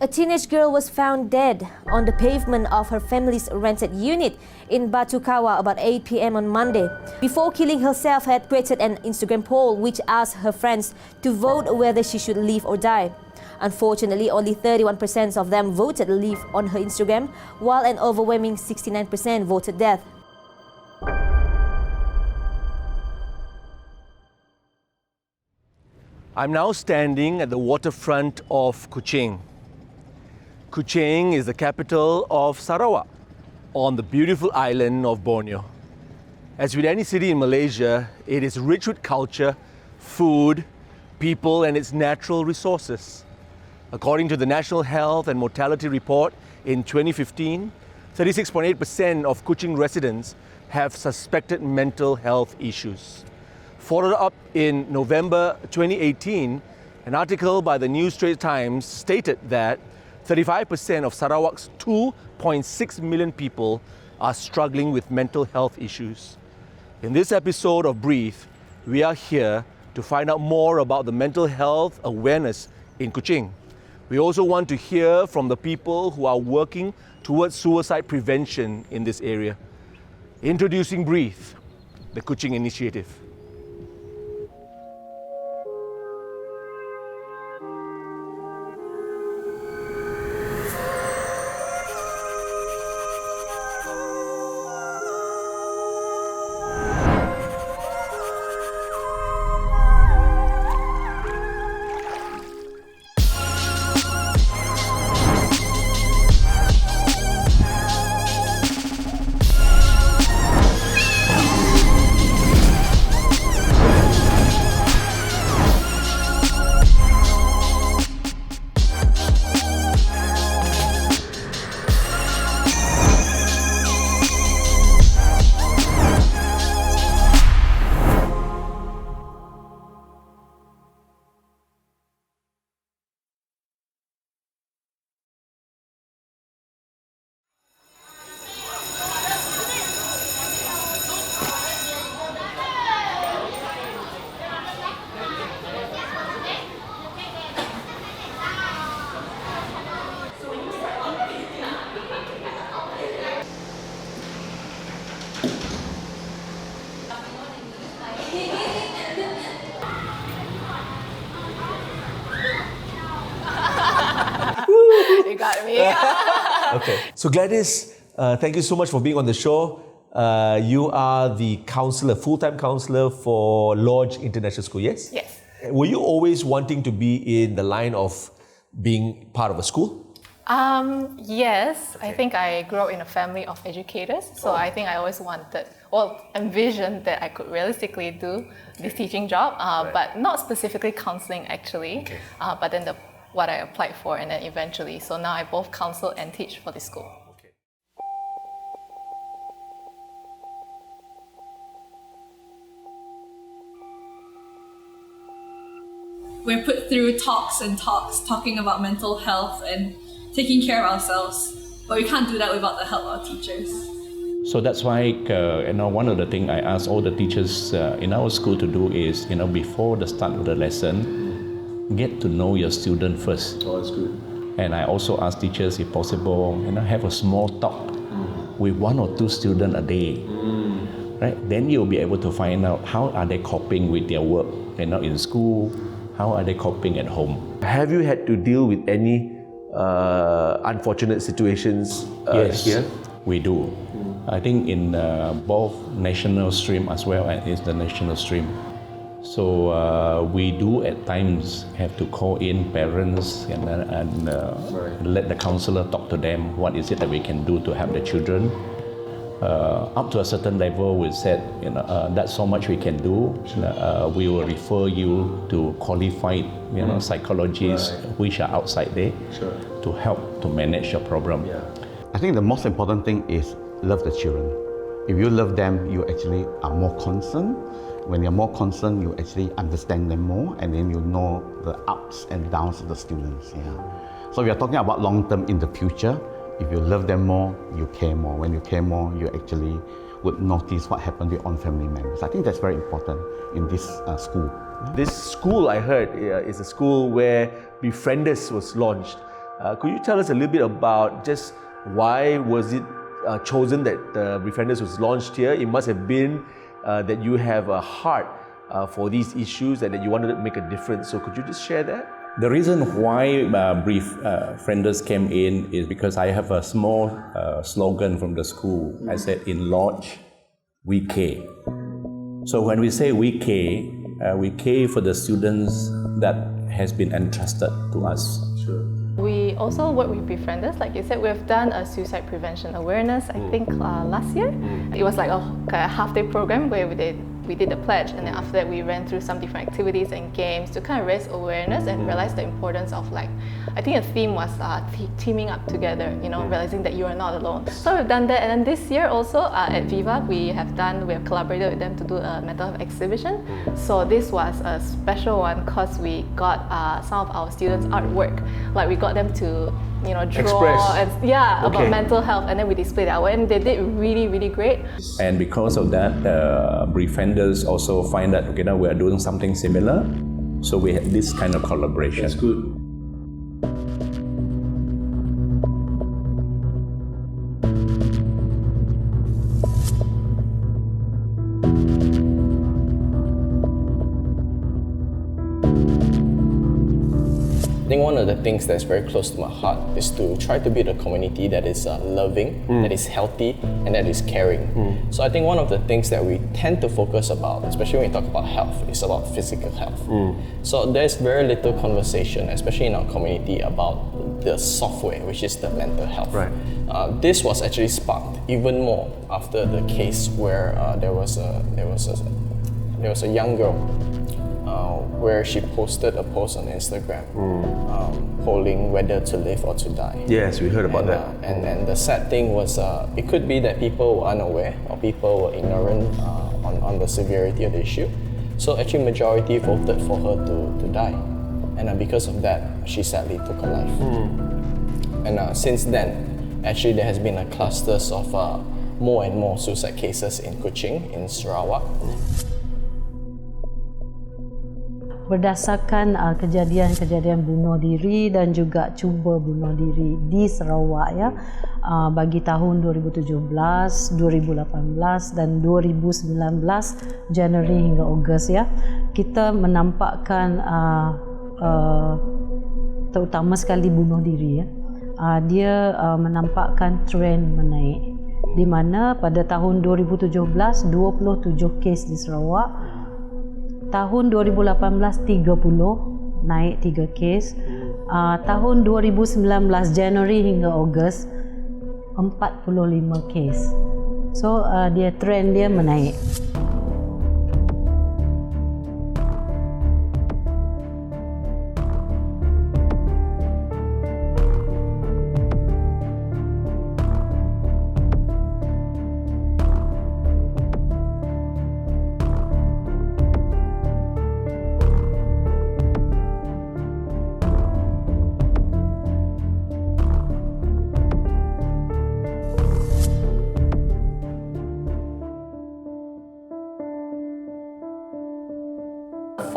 A teenage girl was found dead on the pavement of her family's rented unit in Batu Kawa about 8 p.m. on Monday. Before killing herself, had created an Instagram poll which asked her friends to vote whether she should live or die. Unfortunately, only 31% of them voted live on her Instagram, while an overwhelming 69% voted death. I'm now standing at the waterfront of Kuching. Kuching is the capital of Sarawak, on the beautiful island of Borneo. As with any city in Malaysia, it is rich with culture, food, people and its natural resources. According to the National Health and Mortality Report in 2015, 36.8% of Kuching residents have suspected mental health issues. Followed up in November 2018, an article by the New Straits Times stated that 35% of Sarawak's 2.6 million people are struggling with mental health issues. In this episode of Breathe, we are here to find out more about the mental health awareness in Kuching. We also want to hear from the people who are working towards suicide prevention in this area. Introducing Breathe, the Kuching initiative. You got me. Okay. So Gladys, thank you so much for being on the show. You are the counselor, full-time counselor for Lodge International School, yes? Yes. Were you always wanting to be in the line of being part of a school? Yes. Okay. I think I grew up in a family of educators, so I think I always envisioned that I could realistically do this teaching job, but not specifically counseling actually, but then what I applied for and then eventually. So now I both counsel and teach for the school. Okay. We're put through talks talking about mental health and taking care of ourselves, but we can't do that without the help of our teachers. So that's why one of the things I ask all the teachers in our school to do is, before the start of the lesson, get to know your student first. Oh, that's good. And I also ask teachers, if possible, have a small talk with one or two students a day. Right? Then you'll be able to find out how are they coping with their work, in school, how are they coping at home. Have you had to deal with any unfortunate situations yes, here? We do. I think in both national stream as well as international stream. So we do at times have to call in parents and let the counselor talk to them. What is it that we can do to help the children? Up to a certain level, we said, that's so much we can do. We will refer you to qualified, psychologists which are outside there to help to manage your problem. Yeah. I think the most important thing is love the children. If you love them, you actually are more concerned. When you're more concerned, you actually understand them more, and then you know the ups and downs of the students. Yeah. So we are talking about long term in the future. If you love them more, you care more. When you care more, you actually would notice what happened to your own family members. I think that's very important in this school. This school, I heard, is a school where Befrienders was launched. Could you tell us a little bit about just why was it chosen that Befrienders was launched here? It must have been that you have a heart for these issues and that you wanted to make a difference. So could you just share that? The reason why Befrienders came in is because I have a small slogan from the school. I said, in Lodge, we care. So when we say we care for the students that has been entrusted to us. Sure. We also work with Befrienders. Like you said, we've done a suicide prevention awareness, I think last year. It was like a half-day program where we did the pledge, and then after that we ran through some different activities and games to kind of raise awareness and realize the importance of, like, I think a theme was teaming up together, you know, realizing that you are not alone. So we've done that, and then this year also at Viva we have collaborated with them to do a mental health exhibition. So this was a special one because we got some of our students' artwork, like we got them to, you know, draw about mental health, and then we displayed that, and they did really great. And because of that, Befrienders also find that, okay, now we are doing something similar, so we had this kind of collaboration. That's good. I think one of the things that's very close to my heart is to try to build a community that is loving, that is healthy, and that is caring. So I think one of the things that we tend to focus about, especially when we talk about health, is about physical health. So there's very little conversation, especially in our community, about the software, which is the mental health. Right. This was actually sparked even more after the case where there was a young girl where she posted a post on Instagram polling whether to live or to die. Yes, we heard about that. And the sad thing was, it could be that people were unaware or people were ignorant on the severity of the issue. So actually majority voted for her to die. And because of that, she sadly took her life. And since then, actually there has been a clusters of more and more suicide cases in Kuching, in Sarawak. Berdasarkan kejadian-kejadian bunuh diri dan juga cuba bunuh diri di Sarawak, ya, bagi tahun 2017, 2018 dan 2019 Januari hingga Ogos, ya, kita menampakkan terutama sekali bunuh diri, ya, dia menampakkan trend menaik, di mana pada tahun 2017 27 kes di Sarawak. Tahun 2018 30, naik 3 kes. Tahun 2019 Januari hingga Ogos 45 kes. So trend dia menaik.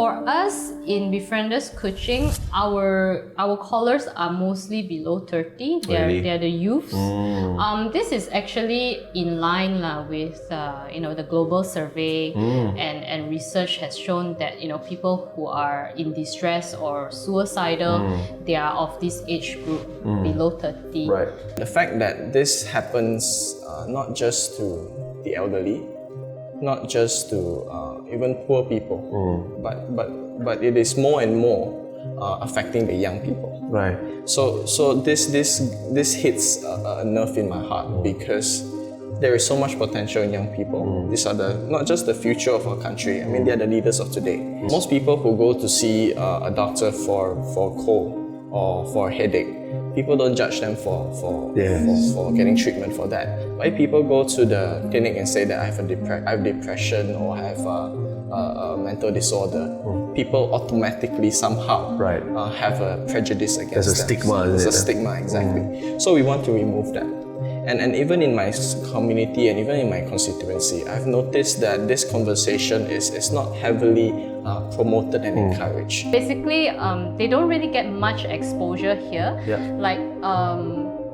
For us in Befrienders Kuching, our callers are mostly below 30. They're the youths. This is actually in line with the global survey, and research has shown that people who are in distress or suicidal, they are of this age group below 30. Right. The fact that this happens not just to the elderly, not just to even poor people, but it is more and more affecting the young people. Right. So this hits a nerve in my heart because there is so much potential in young people. These are not just the future of our country. I mean, they are the leaders of today. Most people who go to see a doctor for cold or for a headache, people don't judge them for getting treatment for that. But if people go to the clinic and say that I have depression or I have a mental disorder, people automatically somehow have a prejudice against them. There's a stigma. There's a stigma, exactly. So we want to remove that. And even in my community and even in my constituency, I've noticed that this conversation is not heavily promoted and encouraged. Basically, they don't really get much exposure here. Like,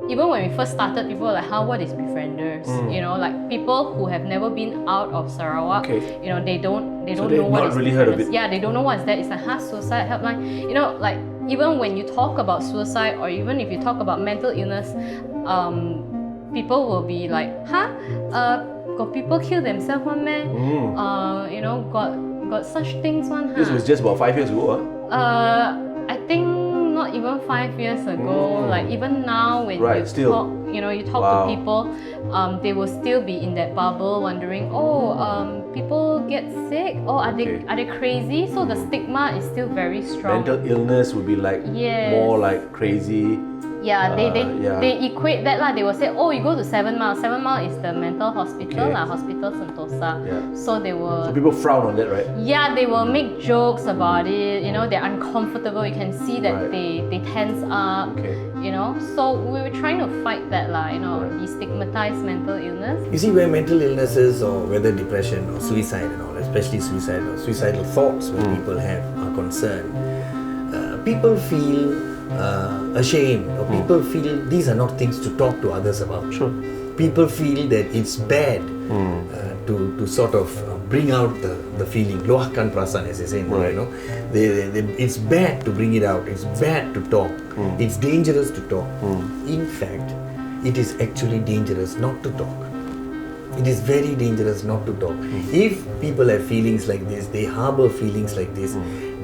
even when we first started, people were like, what is befrienders? You know, like people who have never been out of Sarawak, you know, they don't know what is really heard of it. Yeah, they don't know what is that. It's like, suicide helpline. You know, like even when you talk about suicide, or even if you talk about mental illness, people will be like, got people kill themselves one man? You know, got such things one. This was just about 5 years ago, I think not even 5 years ago. Like even now, when you talk to people, they will still be in that bubble, wondering, people get sick. Are they crazy? So the stigma is still very strong. Mental illness would be like more like crazy. Yeah, they equate that lah. They will say, you go to 7 Mile. 7 Mile is the mental hospital lah, Hospital Sentosa. So they will. So people frown on that, right? Yeah, they will make jokes about it. You know, they're uncomfortable. You can see that they tense up. You know, so we were trying to fight that lah. You know, destigmatize mental illness. You see, where mental illnesses or whether depression or suicide and all, especially suicide or suicidal thoughts when people are concerned, people feel ashamed, or people feel these are not things to talk to others about. People feel that it's bad to sort of bring out the feeling, luahkan perasaan, as they say, you know. It's bad to bring it out, it's bad to talk, it's dangerous to talk. In fact, it is actually dangerous not to talk. It is very dangerous not to talk. If people have feelings like this, they harbor feelings like this,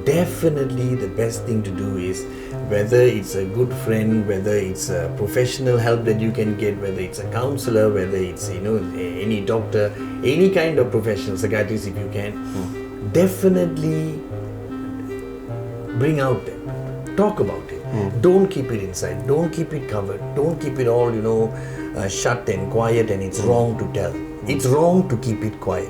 definitely the best thing to do is, whether it's a good friend, whether it's a professional help that you can get, whether it's a counselor, whether it's, you know, any doctor, any kind of professional, psychiatrist if you can, definitely bring out them, talk about it. Don't keep it inside, don't keep it covered, don't keep it all, you know, shut and quiet, and it's wrong to tell. It's wrong to keep it quiet.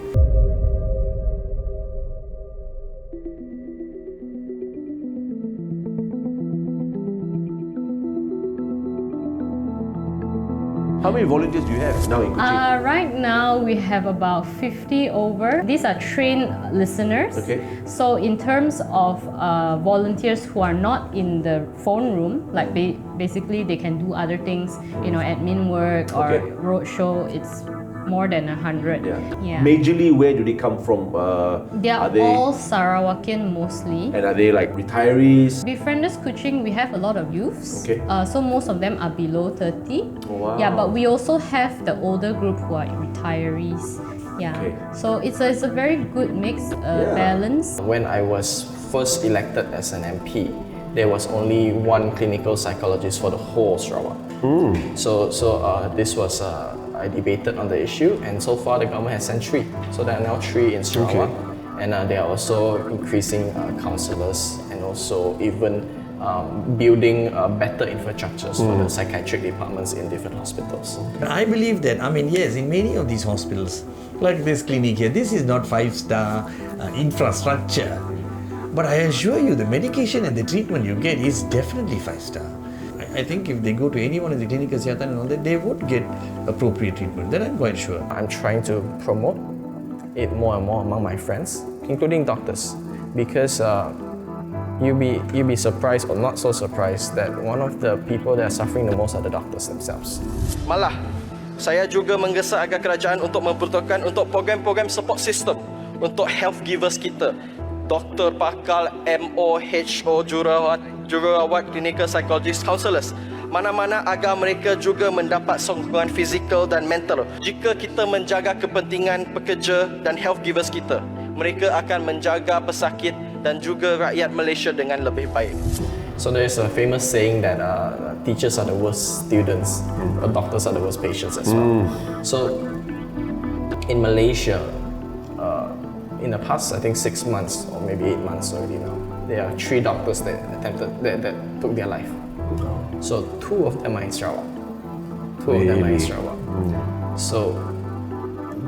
How many volunteers do you have now in Kuching? Right now we have about 50 over. These are trained listeners. So in terms of volunteers who are not in the phone room, like basically they can do other things, you know, admin work or roadshow, it's more than 100. Majorly, where do they come from? They are all Sarawakian mostly. And are they like retirees? Befrienders Kuching, we have a lot of youths. So most of them are below 30. Yeah, but we also have the older group who are retirees. So it's a very good mix, balance. When I was first elected as an MP, there was only one clinical psychologist for the whole Sarawak. So this was I debated on the issue, and so far the government has sent 3. So there are now 3 in Sarawak, and they are also increasing counsellors and also even building better infrastructures for the psychiatric departments in different hospitals. I believe that, I mean, yes, in many of these hospitals, like this clinic here, this is not 5-star infrastructure, but I assure you the medication and the treatment you get is definitely 5-star. I think if they go to anyone in the clinical kesihatan and all that, they would get appropriate treatment. That I'm quite sure. I'm trying to promote it more and more among my friends, including doctors, because you'll be surprised or not so surprised that one of the people that are suffering the most are the doctors themselves. Malah, saya juga menggesa agar kerajaan untuk memperuntukkan untuk program-program support system untuk health givers kita. Doktor, pakar, MO, jururawat, clinical psychologist, counsellors. Mana-mana agar mereka juga mendapat sokongan fizikal dan mental. Jika kita menjaga kepentingan pekerja dan health givers kita, mereka akan menjaga pesakit dan juga rakyat Malaysia dengan lebih baik. So there's a famous saying that teachers are the worst students, doctors are the worst patients as well. So in Malaysia, in the past, I think 6 months or maybe 8 months already now, there are 3 doctors that took their life. So 2 of them are in Sarawak. 2 of them are in Sarawak. So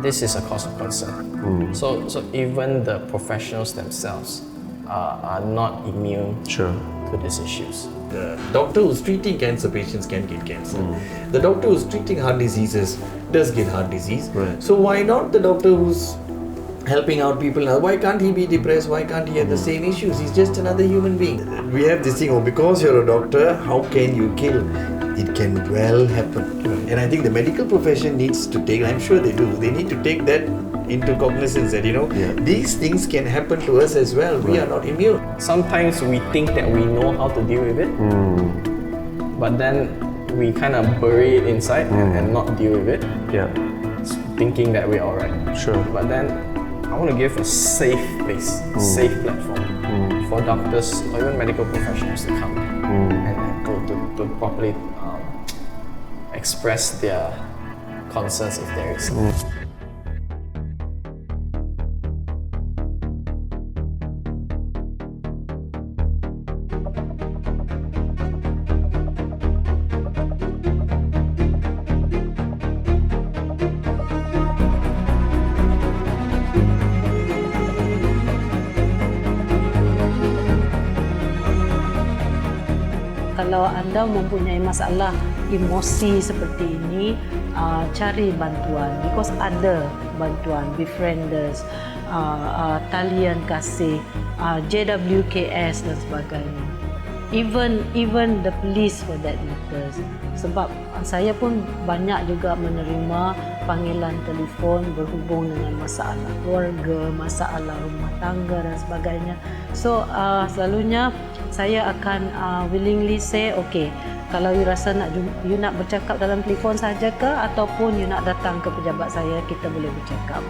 this is a cause of concern. So even the professionals themselves are not immune to these issues. The doctor who's treating cancer patients can get cancer. The doctor who's treating heart diseases does get heart disease. So why not the doctor who's helping out people. Now, why can't he be depressed? Why can't he have the same issues? He's just another human being. We have this thing, because you're a doctor, how can you kill? It can well happen. And I think the medical profession needs to take, I'm sure they do, they need to take that into cognizance that, these things can happen to us as well. We are not immune. Sometimes we think that we know how to deal with it, but then we kind of bury it inside and not deal with it, thinking that we're alright. Sure. But then I want to give a safe place, safe platform for doctors or even medical professionals to come and to properly express their concerns if there is. Kalau anda mempunyai masalah emosi seperti ini, cari bantuan, because ada bantuan, befrienders, talian kasih, JWKS dan sebagainya. Even the police for that matters. Sebab saya pun banyak juga menerima panggilan telefon berhubung dengan masalah keluarga, masalah rumah tangga dan sebagainya. So selalunya saya akan willingly say, okay, kalau you rasa you nak bercakap dalam telefon saja ke, ataupun you nak datang ke pejabat saya, kita boleh bercakap.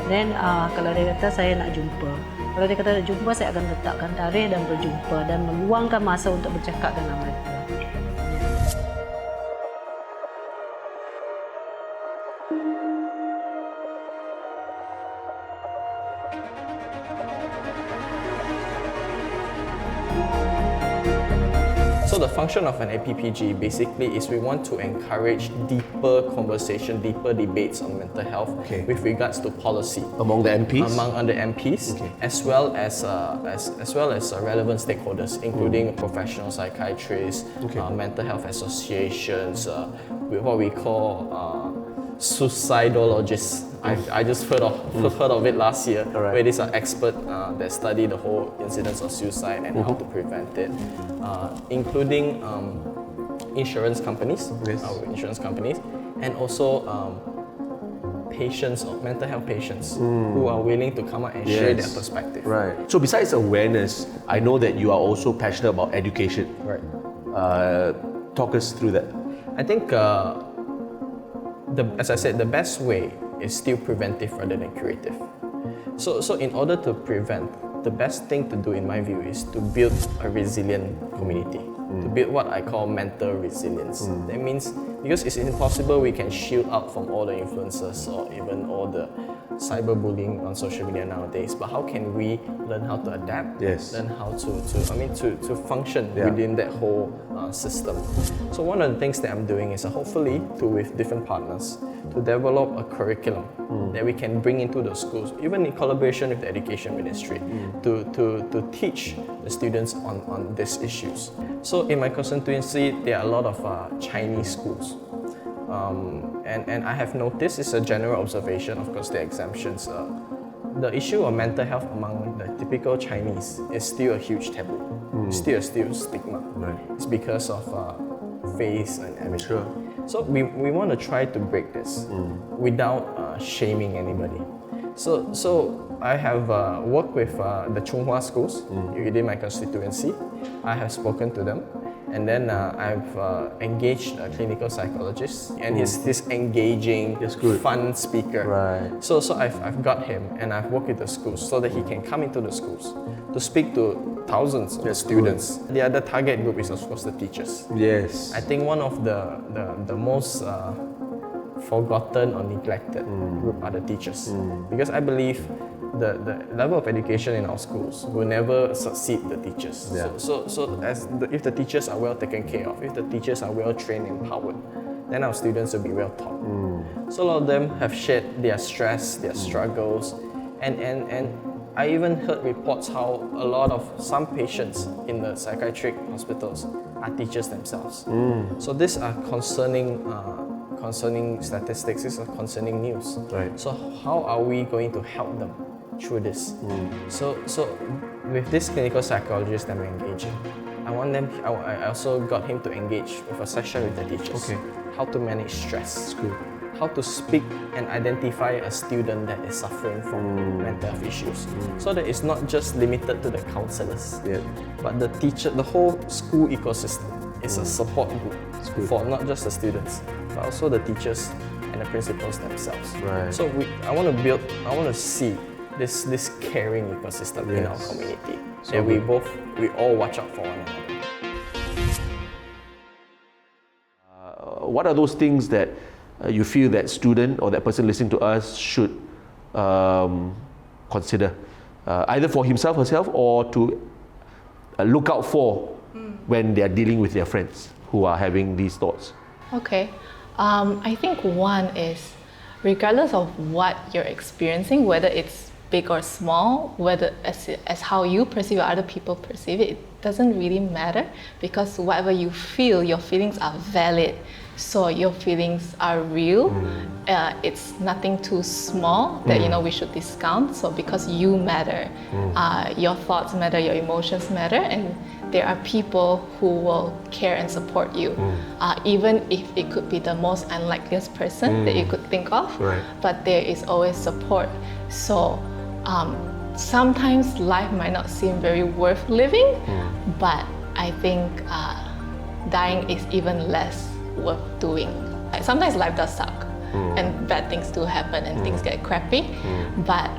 Then kalau dia kata saya nak jumpa, kalau dia kata nak jumpa, saya akan letakkan tarikh dan berjumpa dan meluangkan masa untuk bercakap dengan mereka. So the function of an APPG basically is we want to encourage deeper conversation, deeper debates on mental health with regards to policy among the MPs, as well as relevant stakeholders, including professional psychiatrists, mental health associations, what we call suicidologists. I just heard of it last year, where these are experts that study the whole incidence of suicide and how to prevent it, including insurance companies, and also patients, mental health patients, who are willing to come out and share their perspective. Right. So besides awareness, I know that you are also passionate about education. Right. Talk us through that. I think, as I said, the best way is still preventive rather than curative. So in order to prevent, the best thing to do in my view is to build a resilient community, to build what I call mental resilience. That means, because it's impossible we can shield out from all the influences or even all the cyberbullying on social media nowadays, but how can we learn how to adapt, learn how to function within that whole system. So one of the things that I'm doing is hopefully with different partners to develop a curriculum that we can bring into the schools, even in collaboration with the education ministry, to teach the students on these issues. So in my constituency, there are a lot of Chinese schools. And I have noticed, it's a general observation, of course there are exemptions, the issue of mental health among the typical Chinese is still a huge taboo, still stigma. It's because of face and everything. So we want to try to break this without shaming anybody. So I have worked with the Chunghua schools within my constituency. I have spoken to them. And then I've engaged a clinical psychologist, and he's this engaging, fun speaker. Right. So I've got him, and I've worked with the schools so that he can come into the schools to speak to thousands of students. The other target group is of course the teachers. Yes. I think one of the most forgotten or neglected group are the teachers, because I believe the level of education in our schools will never succeed the teachers. So if the teachers are well taken care of, if the teachers are well trained and empowered, then our students will be well taught. So a lot of them have shared their stress, their struggles, and I even heard reports how a lot of some patients in the psychiatric hospitals are teachers themselves. So these are concerning concerning statistics, this is concerning news. Right. So how are we going to help them through this? So with this clinical psychologist that we're engaging, I also got him to engage with a session with the teachers. Okay. How to manage stress. That's good. How to speak and identify a student that is suffering from mental health issues. So that it's not just limited to the counselors, but the teacher, the whole school ecosystem is a support group for not just the students, but also the teachers and the principals themselves. Right. So I want to see this caring ecosystem in our community, So that we all watch out for one another. What are those things that you feel that student or that person listening to us should consider, either for himself, herself, or to look out for when they are dealing with their friends who are having these thoughts? Okay. I think one is, regardless of what you're experiencing, whether it's big or small, whether as how you perceive or other people perceive it, it doesn't really matter, because whatever you feel, your feelings are valid. So your feelings are real. It's nothing too small that we should discount. So because you matter, your thoughts matter, your emotions matter, and there are people who will care and support you, even if it could be the most unlikeliest person that you could think of. Right. But there is always support. So sometimes life might not seem very worth living, but I think dying is even less worth doing. Sometimes life does suck, and bad things do happen, and things get crappy, but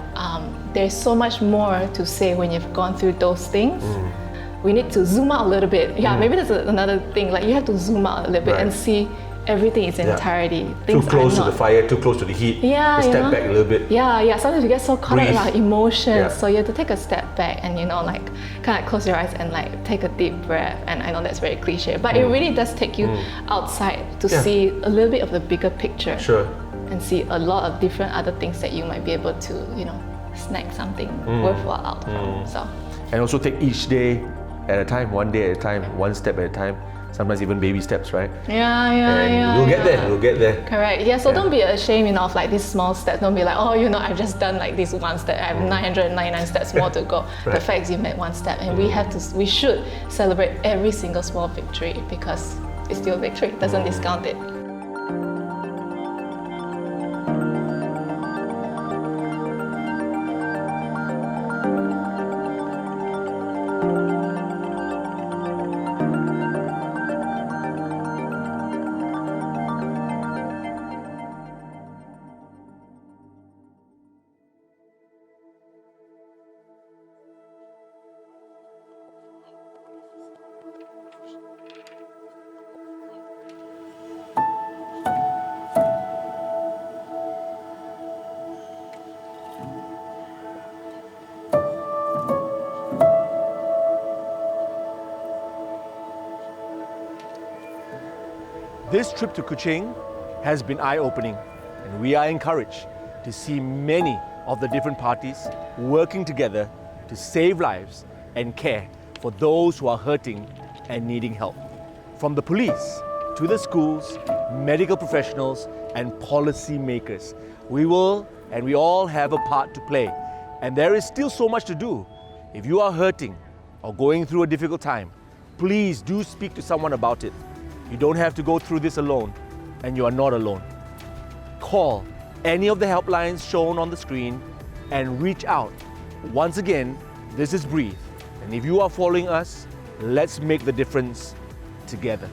there's so much more to say when you've gone through those things. We need to zoom out a little bit. Maybe that's another thing, like you have to zoom out a little bit and see everything in its entirety. Too close to the fire, too close to the heat. Step back a little bit. Sometimes we get so caught up in our emotions, so you have to take a step back and kind of close your eyes and take a deep breath. And I know that's very cliche, but it really does take you outside to see a little bit of the bigger picture. Sure. And see a lot of different other things that you might be able to, snag something worthwhile out from. So. And also take each day at a time, one day at a time, one step at a time. Sometimes even baby steps, right? We'll get there. Correct. So don't be ashamed of these small steps. Don't be like, I've just done this one step. I have 999 steps more to go. The fact is you made one step, and we should celebrate every single small victory, because it's still a victory. It doesn't discount it. This trip to Kuching has been eye-opening, and we are encouraged to see many of the different parties working together to save lives and care for those who are hurting and needing help. From the police to the schools, medical professionals, and policy makers, we all have a part to play, and there is still so much to do. If you are hurting or going through a difficult time, please do speak to someone about it. You don't have to go through this alone, and you are not alone. Call any of the helplines shown on the screen and reach out. Once again, this is Breathe, and if you are following us, let's make the difference together.